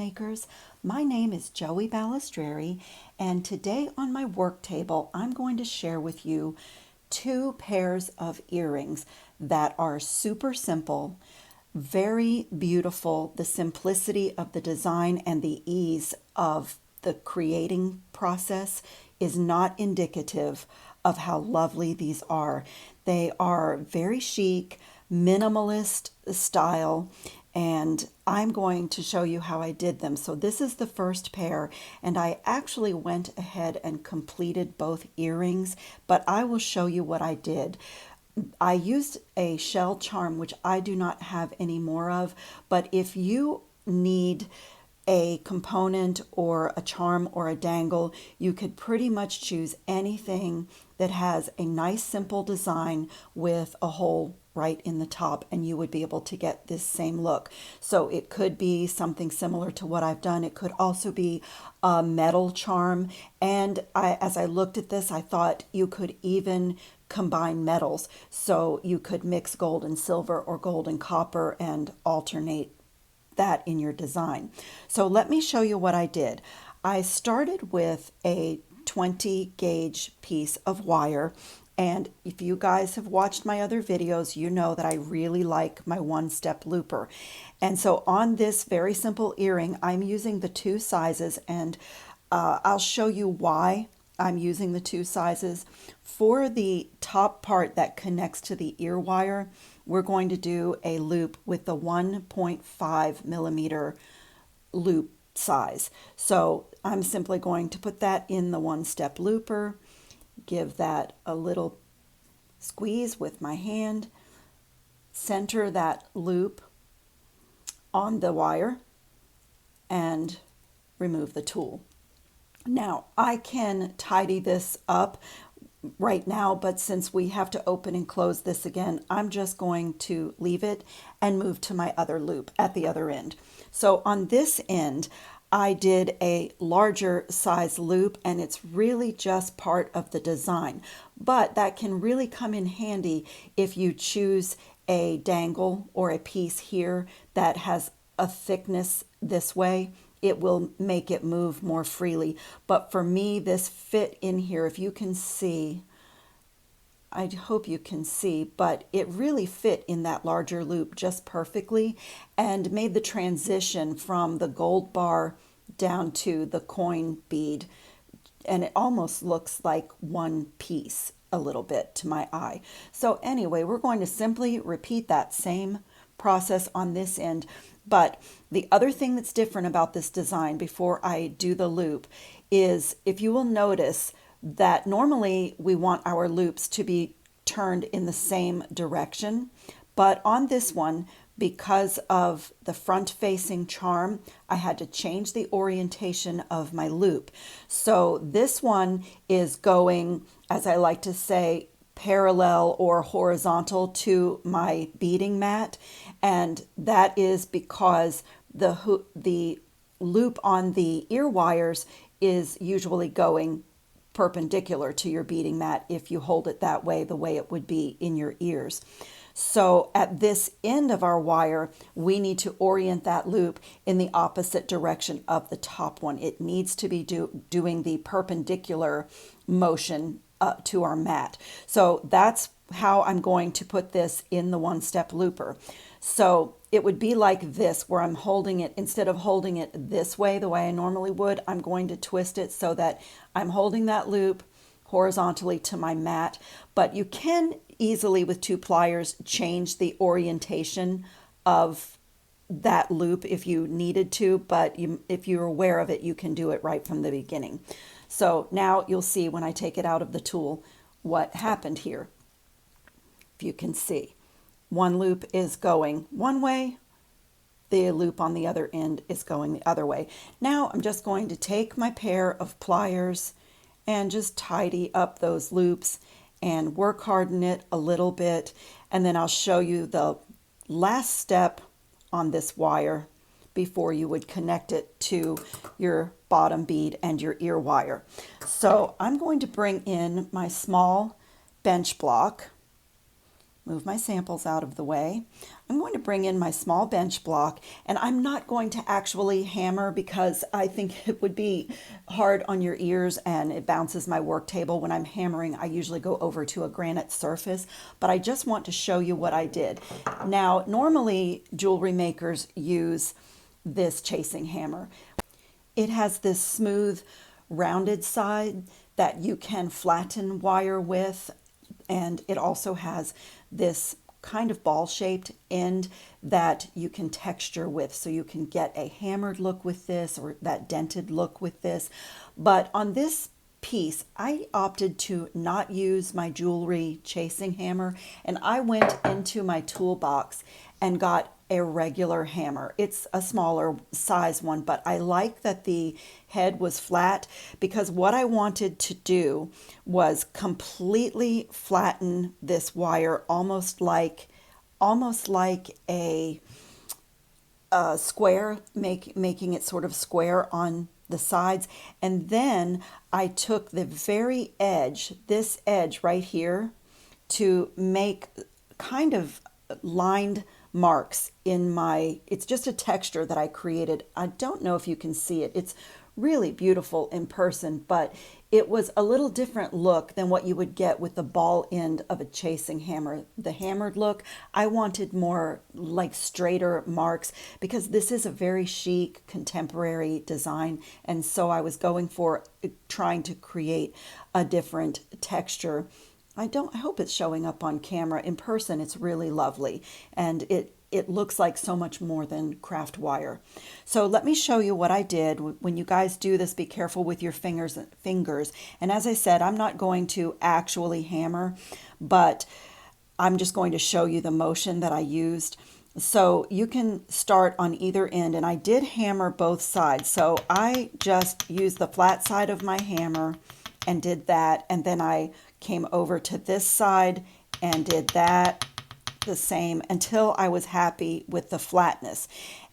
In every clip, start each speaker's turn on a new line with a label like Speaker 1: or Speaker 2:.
Speaker 1: makers. My name is Joey Balistreri, and today on my work table I'm going to share with you two pairs of earrings that are super simple, very beautiful. The simplicity of the design and the ease of the creating process is not indicative of how lovely these are. They are very chic, minimalist style, and I'm going to show you how I did them. So this is the first pair, and I actually went ahead and completed both earrings, but I will show you what I did. I used a shell charm, which I do not have any more of, but if you need a component or a charm or a dangle, you could pretty much choose anything that has a nice simple design with a hole right in the top, and you would be able to get this same look. So it could be something similar to what I've done. It could also be a metal charm, and as I looked at this, I thought you could even combine metals, so you could mix gold and silver or gold and copper and alternate that in your design. So let me show you what I did. I started with a 20 gauge piece of wire, and if you guys have watched my other videos, you know that I really like my one-step looper. And so on this very simple earring, I'm using the two sizes, and I'll show you why I'm using the two sizes. For the top part that connects to the ear wire, we're going to do a loop with the 1.5 millimeter loop size. So I'm simply going to put that in the one-step looper, give that a little squeeze with my hand, center that loop on the wire, and remove the tool. Now, I can tidy this up right now, but since we have to open and close this again, I'm just going to leave it and move to my other loop at the other end. So on this end, I did a larger size loop, and it's really just part of the design, but that can really come in handy if you choose a dangle or a piece here that has a thickness this way. It will make it move more freely. But for me, this fit in here. If you can see, I hope you can see, but it really fit in that larger loop just perfectly and made the transition from the gold bar down to the coin bead. And it almost looks like one piece a little bit to my eye. So anyway, we're going to simply repeat that same process on this end. But the other thing that's different about this design before I do the loop is, if you will notice that normally we want our loops to be turned in the same direction, but on this one, because of the front-facing charm, I had to change the orientation of my loop. So this one is going, as I like to say, parallel or horizontal to my beading mat, and that is because the loop on the ear wires is usually going perpendicular to your beading mat if you hold it that way, the way it would be in your ears. So at this end of our wire, we need to orient that loop in the opposite direction of the top one. It needs to be doing the perpendicular motion to our mat. So that's how I'm going to put this in the one-step looper. So it would be like this, where I'm holding it, instead of holding it this way, the way I normally would, I'm going to twist it so that I'm holding that loop horizontally to my mat. But you can easily, with two pliers, change the orientation of that loop if you needed to, but if you're aware of it, you can do it right from the beginning. So now you'll see when I take it out of the tool what happened here. If you can see, one loop is going one way, the loop on the other end is going the other way. Now I'm just going to take my pair of pliers and just tidy up those loops and work harden it a little bit, and then I'll show you the last step on this wire before you would connect it to your bottom bead and your ear wire. So I'm going to bring in my small bench block, move my samples out of the way. I'm going to bring in my small bench block, and I'm not going to actually hammer because I think it would be hard on your ears and it bounces my work table. When I'm hammering, I usually go over to a granite surface, but I just want to show you what I did. Now, normally jewelry makers use this chasing hammer. It has this smooth, rounded side that you can flatten wire with, and it also has this kind of ball-shaped end that you can texture with, so you can get a hammered look with this or that dented look with this. But on this piece, I opted to not use my jewelry chasing hammer, and I went into my toolbox and got a regular hammer. It's a smaller size one, but I like that the head was flat because what I wanted to do was completely flatten this wire almost like a square, making it sort of square on the sides. And then I took the very edge, this edge right here, to make kind of lined marks in my, it's just a texture that I created. I don't know if you can see it. It's really beautiful in person, but it was a little different look than what you would get with the ball end of a chasing hammer. The hammered look, I wanted more like straighter marks because this is a very chic contemporary design, and so I was going for trying to create a different texture. I hope it's showing up on camera. In person, it's really lovely, and it looks like so much more than craft wire. So let me show you what I did. When you guys do this, be careful with your fingers. And as I said, I'm not going to actually hammer, but I'm just going to show you the motion that I used. So you can start on either end, and I did hammer both sides. So I just used the flat side of my hammer and did that, and then I came over to this side and did that the same until I was happy with the flatness.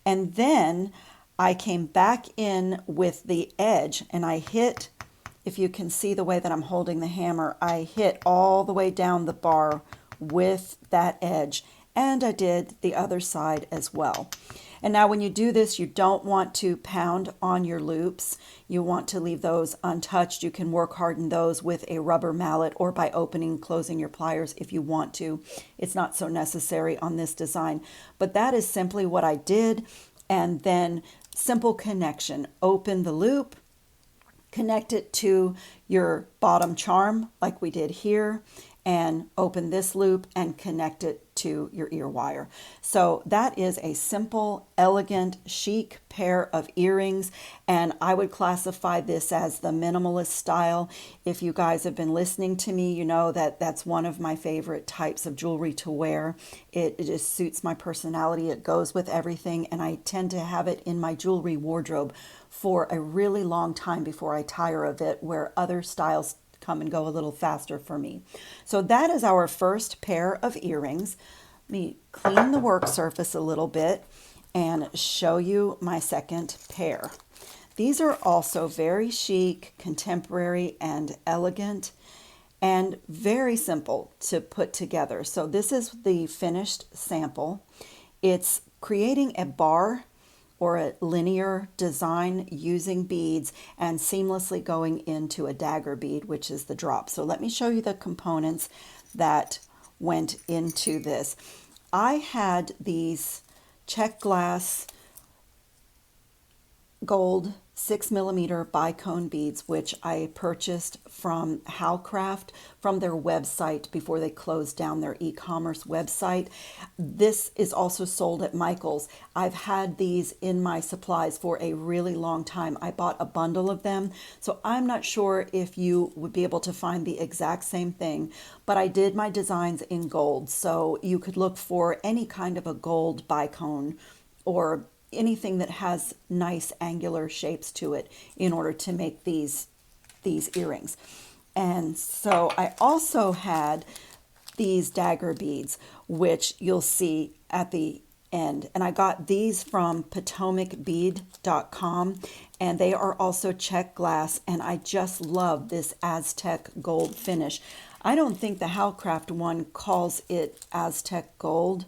Speaker 1: And then I came back in with the edge and I hit, if you can see the way that I'm holding the hammer, I hit all the way down the bar with that edge, and I did the other side as well. And now when you do this, you don't want to pound on your loops. You want to leave those untouched. You can work harden those with a rubber mallet or by opening and closing your pliers if you want to. It's not so necessary on this design. But that is simply what I did. And then simple connection. Open the loop, connect it to your bottom charm like we did here, and open this loop and connect it to your ear wire. So that is a simple, elegant, chic pair of earrings, and I would classify this as the minimalist style. If you guys have been listening to me, you know that that's one of my favorite types of jewelry to wear. It just suits my personality. It goes with everything, and I tend to have it in my jewelry wardrobe for a really long time before I tire of it, where other styles come and go a little faster for me. So that is our first pair of earrings. Let me clean the work surface a little bit and show you my second pair. These are also very chic, contemporary, and elegant, and very simple to put together. So this is the finished sample. It's creating a bar or a linear design using beads and seamlessly going into a dagger bead, which is the drop. So let me show you the components that went into this. I had these check glass gold 6mm bicone beads, which I purchased from Howcraft from their website before they closed down their e-commerce website. This is also sold at Michael's. I've had these in my supplies for a really long time. I bought a bundle of them, so I'm not sure if you would be able to find the exact same thing, but I did my designs in gold, so you could look for any kind of a gold bicone or anything that has nice angular shapes to it in order to make these earrings. And so I also had these dagger beads, which you'll see at the end. And I got these from potomacbead.com, and they are also check glass, and I just love this Aztec gold finish. I don't think the Howcraft one calls it Aztec gold.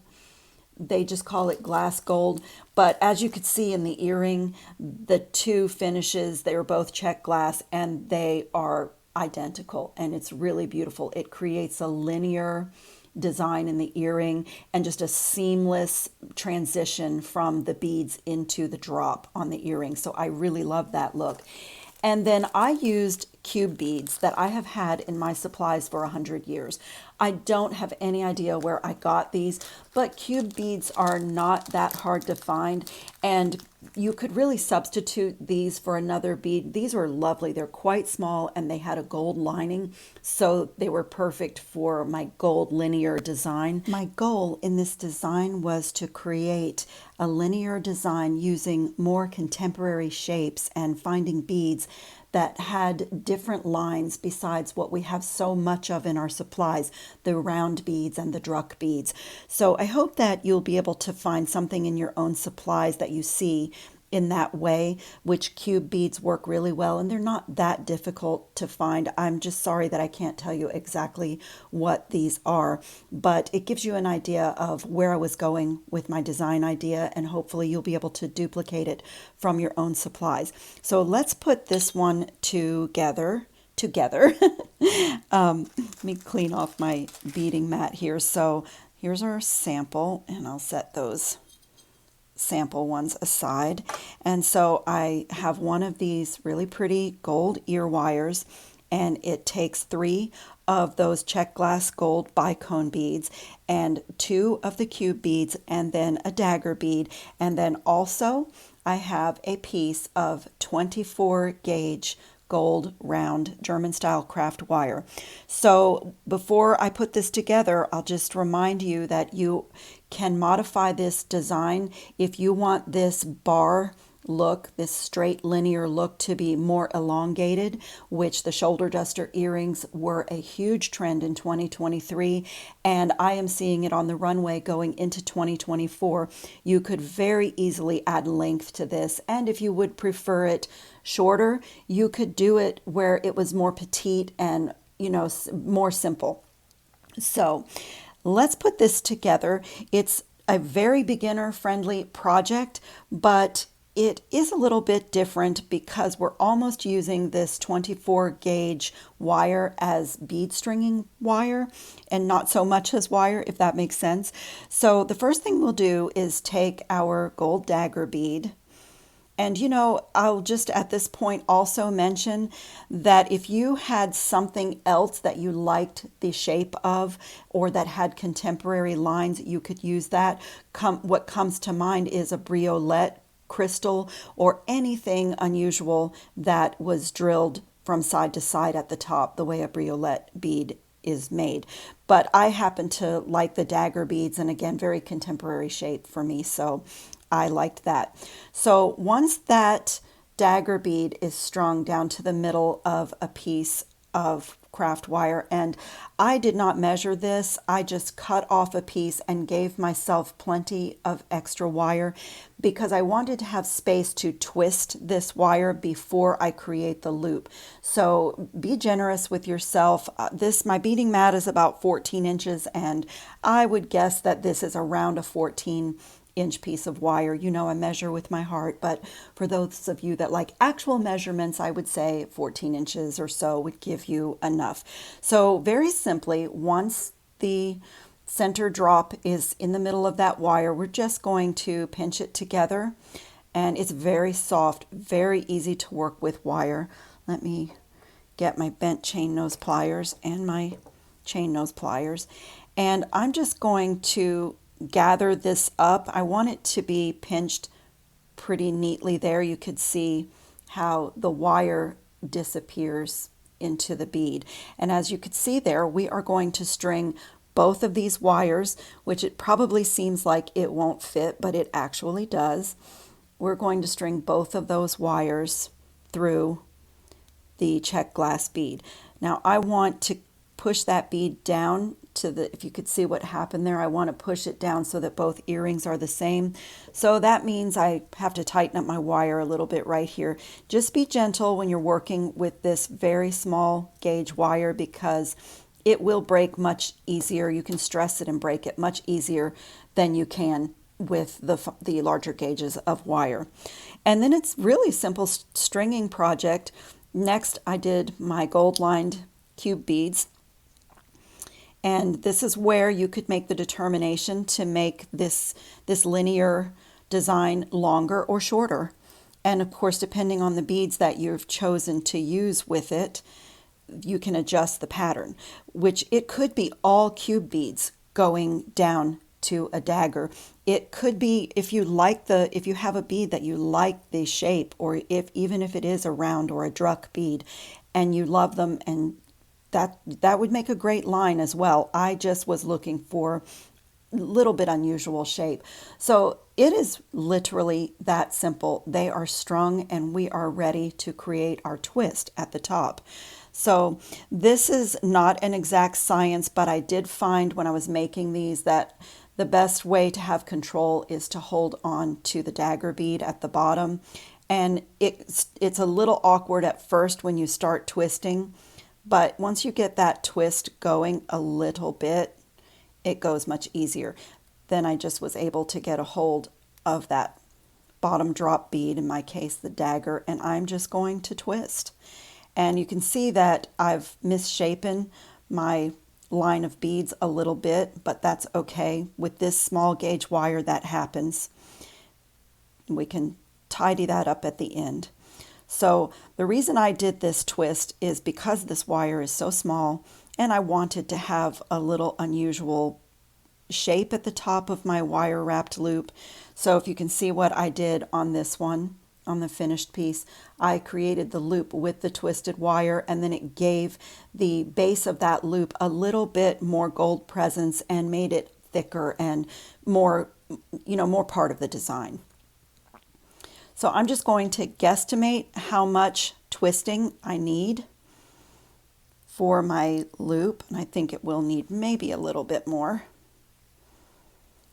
Speaker 1: They just call it glass gold. But as you could see in the earring, the two finishes, they were both check glass and they are identical, and it's really beautiful. It creates a linear design in the earring and just a seamless transition from the beads into the drop on the earring. So I really love that look. And then I used cube beads that I have had in my supplies for 100 years. I don't have any idea where I got these, but cube beads are not that hard to find, and you could really substitute these for another bead. These were lovely. They're quite small and they had a gold lining, so they were perfect for my gold linear design. My goal in this design was to create a linear design using more contemporary shapes and finding beads that had different lines besides what we have so much of in our supplies, the round beads and the druck beads. So I hope that you'll be able to find something in your own supplies that you see in that way, which cube beads work really well, and they're not that difficult to find. I'm just sorry that I can't tell you exactly what these are, but it gives you an idea of where I was going with my design idea, and hopefully you'll be able to duplicate it from your own supplies. So let's put this one together. Let me clean off my beading mat here. So here's our sample, and I'll set those sample ones aside. And so I have one of these really pretty gold ear wires, and it takes 3 of those check glass gold bicone beads and 2 of the cube beads and then a dagger bead. And then also I have a piece of 24 gauge gold round German style craft wire. So before I put this together, I'll just remind you that you can modify this design if you want this bar look, this straight linear look, to be more elongated, which the shoulder duster earrings were a huge trend in 2023, and I am seeing it on the runway going into 2024. You could very easily add length to this, and if you would prefer it shorter, you could do it where it was more petite and, you know, more simple. So let's put this together. It's a very beginner friendly project, but it is a little bit different because we're almost using this 24 gauge wire as bead stringing wire and not so much as wire, if that makes sense. So the first thing we'll do is take our gold dagger bead. And you know, I'll just at this point also mention that if you had something else that you liked the shape of or that had contemporary lines, you could use that. What comes to mind is a briolette crystal or anything unusual that was drilled from side to side at the top, the way a briolette bead is made. But I happen to like the dagger beads, and again, very contemporary shape for me, so I liked that. So once that dagger bead is strung down to the middle of a piece of craft wire, and I did not measure this, I just cut off a piece and gave myself plenty of extra wire because I wanted to have space to twist this wire before I create the loop. So be generous with yourself. My beading mat is about 14 inches, and I would guess that this is around a 14-inch piece of wire. You know, I measure with my heart, but for those of you that like actual measurements, I would say 14 inches or so would give you enough. So very simply, once the center drop is in the middle of that wire, we're just going to pinch it together, and it's very soft, very easy to work with wire. Let me get my bent chain nose pliers and my chain nose pliers, and I'm just going to gather this up. I want it to be pinched pretty neatly there. You could see how the wire disappears into the bead. And as you could see there, we are going to string both of these wires, which it probably seems like it won't fit, but it actually does. We're going to string both of those wires through the check glass bead. Now I want to push that bead down to the, if you could see what happened there, I want to push it down so that both earrings are the same. So that means I have to tighten up my wire a little bit right here. Just be gentle when you're working with this very small gauge wire because it will break much easier. You can stress it and break it much easier than you can with the larger gauges of wire. And then it's really simple stringing project. Next, I did my gold lined cube beads. And this is where you could make the determination to make this linear design longer or shorter. And of course, depending on the beads that you've chosen to use with it, you can adjust the pattern, which it could be all cube beads going down to a dagger. It could be, if you have a bead that you like the shape, or even if it is a round or a druck bead and you love them, and that would make a great line as well. I just was looking for a little bit unusual shape. So it is literally that simple. They are strung and we are ready to create our twist at the top. So this is not an exact science, but I did find when I was making these that the best way to have control is to hold on to the dagger bead at the bottom. And it's a little awkward at first when you start twisting, but once you get that twist going a little bit, it goes much easier. Then I just was able to get a hold of that bottom drop bead, in my case the dagger, and I'm just going to twist. And you can see that I've misshapen my line of beads a little bit, but that's okay. With this small gauge wire, that happens. We can tidy that up at the end. So the reason I did this twist is because this wire is so small and I wanted to have a little unusual shape at the top of my wire wrapped loop. So if you can see what I did on this one, on the finished piece, I created the loop with the twisted wire, and then it gave the base of that loop a little bit more gold presence and made it thicker and more, more part of the design. So I'm just going to guesstimate how much twisting I need for my loop, and I think it will need maybe a little bit more.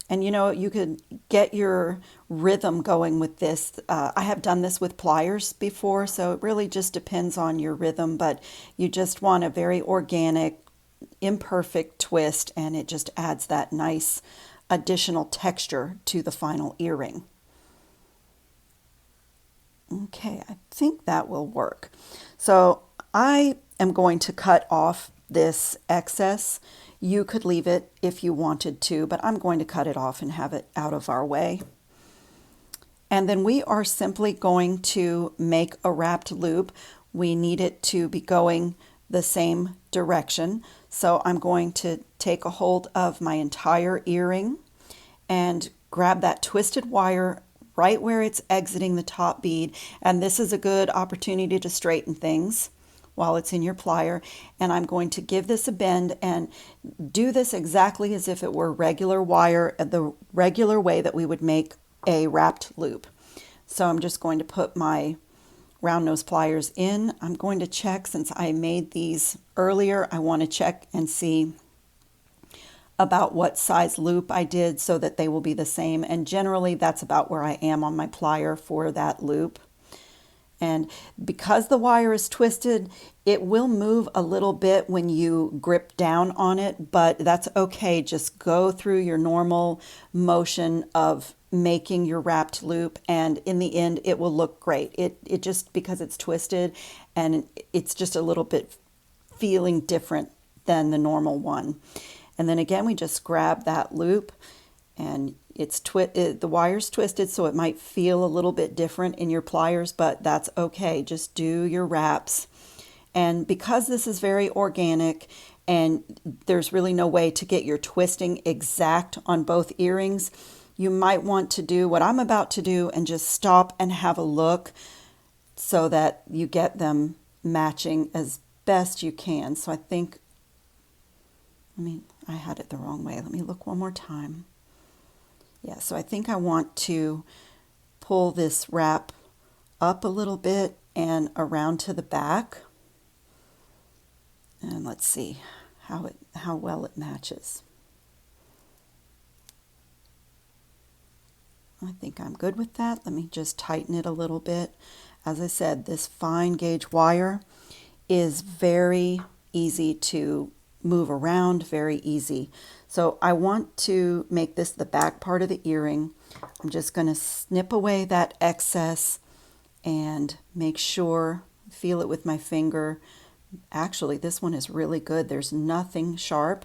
Speaker 1: And you could get your rhythm going with this. I have done this with pliers before, so it really just depends on your rhythm, but you just want a very organic, imperfect twist, and it just adds that nice additional texture to the final earring. Okay, I think that will work. So I am going to cut off this excess. You could leave it if you wanted to, but I'm going to cut it off and have it out of our way. And then we are simply going to make a wrapped loop. We need it to be going the same direction. So I'm going to take a hold of my entire earring and grab that twisted wire right where it's exiting the top bead. And this is a good opportunity to straighten things while it's in your plier. And I'm going to give this a bend and do this exactly as if it were regular wire, the regular way that we would make a wrapped loop. So I'm just going to put my round nose pliers in. I'm going to check, since I made these earlier, I want to check and see about what size loop I did so that they will be the same. And generally that's about where I am on my plier for that loop. And because the wire is twisted, it will move a little bit when you grip down on it, but that's okay. Just go through your normal motion of making your wrapped loop, and in the end it will look great. It just, because it's twisted and it's just a little bit feeling different than the normal one. And then again, we just grab that loop, and the wire's twisted, so it might feel a little bit different in your pliers, but that's okay. Just do your wraps. And because this is very organic and there's really no way to get your twisting exact on both earrings, you might want to do what I'm about to do and just stop and have a look so that you get them matching as best you can. So I had it the wrong way. Let me look one more time. Yeah, so I think I want to pull this wrap up a little bit and around to the back. And let's see how well it matches. I think I'm good with that. Let me just tighten it a little bit. As I said, this fine gauge wire is very easy to move around, very easy. So I want to make this the back part of the earring. I'm just going to snip away that excess and make sure, feel it with my finger. Actually, this one is really good. There's nothing sharp.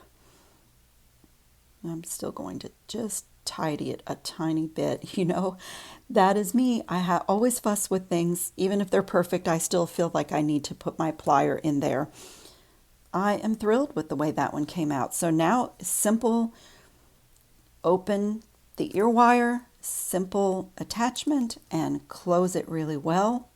Speaker 1: I'm still going to just tidy it a tiny bit. You know, that is me. I always fuss with things. Even if they're perfect, I still feel like I need to put my plier in there. I am thrilled with the way that one came out. So now, simple, open the ear wire, simple attachment, and close it really well.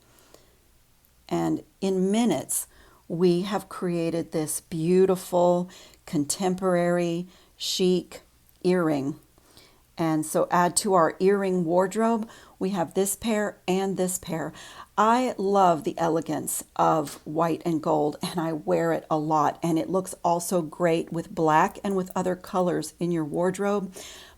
Speaker 1: And in minutes, we have created this beautiful, contemporary, chic earring. And so add to our earring wardrobe, we have this pair and this pair. I love the elegance of white and gold, and I wear it a lot. And it looks also great with black and with other colors in your wardrobe.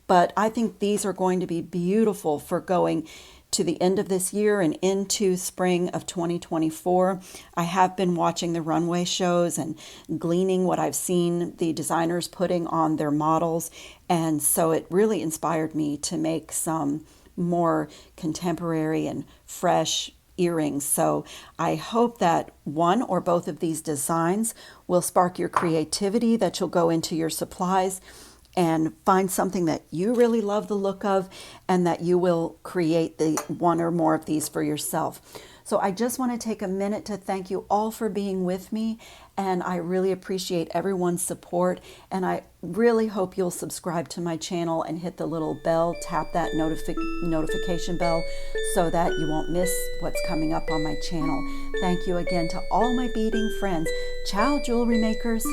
Speaker 1: But I think these are going to be beautiful for going to the end of this year and into spring of 2024. I have been watching the runway shows and gleaning what I've seen the designers putting on their models. And so it really inspired me to make some more contemporary and fresh earrings. So I hope that one or both of these designs will spark your creativity, that you'll go into your supplies and find something that you really love the look of, and that you will create the one or more of these for yourself. So I just want to take a minute to thank you all for being with me, and I really appreciate everyone's support, and I really hope you'll subscribe to my channel and hit the little bell, tap that notification bell so that you won't miss what's coming up on my channel. Thank you again to all my beading friends. Ciao, jewelry makers.